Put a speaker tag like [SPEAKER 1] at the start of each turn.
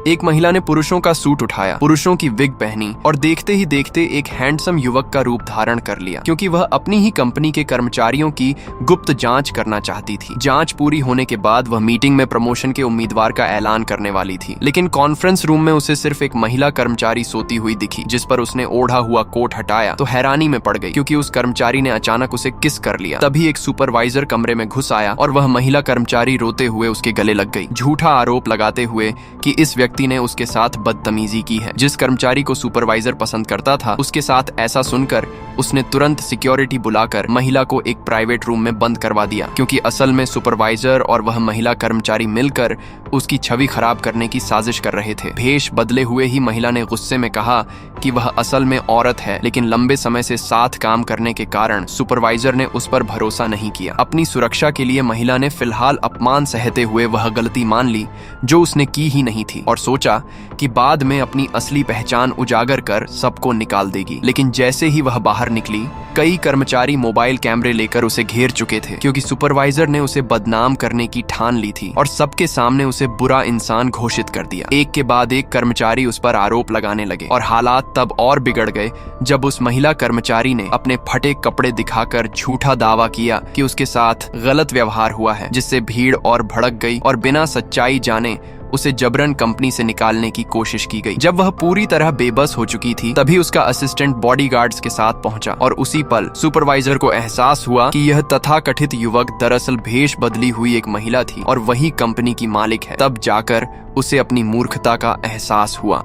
[SPEAKER 1] एक महिला ने पुरुषों का सूट उठाया, पुरुषों की विग पहनी और देखते ही देखते एक हैंडसम युवक का रूप धारण कर लिया, क्योंकि वह अपनी ही कंपनी के कर्मचारियों की गुप्त जांच करना चाहती थी। जांच पूरी होने के बाद वह मीटिंग में प्रमोशन के उम्मीदवार का ऐलान करने वाली थी, लेकिन कॉन्फ्रेंस रूम में उसे सिर्फ एक महिला कर्मचारी सोती हुई दिखी। जिस पर उसने ओढ़ा हुआ कोट हटाया तो हैरानी में पड़ गई, क्योंकि उस कर्मचारी ने अचानक उसे किस कर लिया। तभी एक सुपरवाइजर कमरे में घुस आया और वह महिला कर्मचारी रोते हुए उसके गले लग गई, झूठा आरोप लगाते हुए कि इस व्यक्ति ने उसके साथ बदतमीजी की है। जिस कर्मचारी को सुपरवाइजर पसंद करता था, उसके साथ ऐसा सुनकर उसने तुरंत सिक्योरिटी बुलाकर महिला को एक प्राइवेट रूम में बंद करवा दिया, क्योंकि असल में सुपरवाइजर और वह महिला कर्मचारी मिलकर उसकी छवि खराब करने की साजिश कर रहे थे। भेष बदले हुए ही महिला ने गुस्से में कहा कि वह असल में औरत है, लेकिन लंबे समय से साथ काम करने के कारण सुपरवाइजर ने उस पर भरोसा नहीं किया। अपनी सुरक्षा के लिए महिला ने फिलहाल अपमान सहते हुए वह गलती मान ली जो उसने की ही नहीं थी, और सोचा कि बाद में अपनी असली पहचान उजागर कर सबको निकाल देगी। लेकिन जैसे ही वह बाहर निकली, कई कर्मचारी मोबाइल कैमरे लेकर उसे घेर चुके थे, क्योंकि सुपरवाइजर ने उसे बदनाम करने की ठान ली थी और सबके सामने उसे बुरा इंसान घोषित कर दिया। एक के बाद एक कर्मचारी उस पर आरोप लगाने लगे और हालात तब और बिगड़ गए जब उस महिला कर्मचारी ने अपने फटे कपड़े दिखाकर झूठा दावा किया कि उसके साथ गलत व्यवहार हुआ है, जिससे भीड़ और भड़क गई और बिना सच्चाई जाने उसे जबरन कंपनी से निकालने की कोशिश की गई। जब वह पूरी तरह बेबस हो चुकी थी, तभी उसका असिस्टेंट बॉडीगार्ड्स के साथ पहुंचा और उसी पल सुपरवाइजर को एहसास हुआ कि यह तथाकथित युवक दरअसल भेष बदली हुई एक महिला थी और वही कंपनी की मालिक है। तब जाकर उसे अपनी मूर्खता का एहसास हुआ।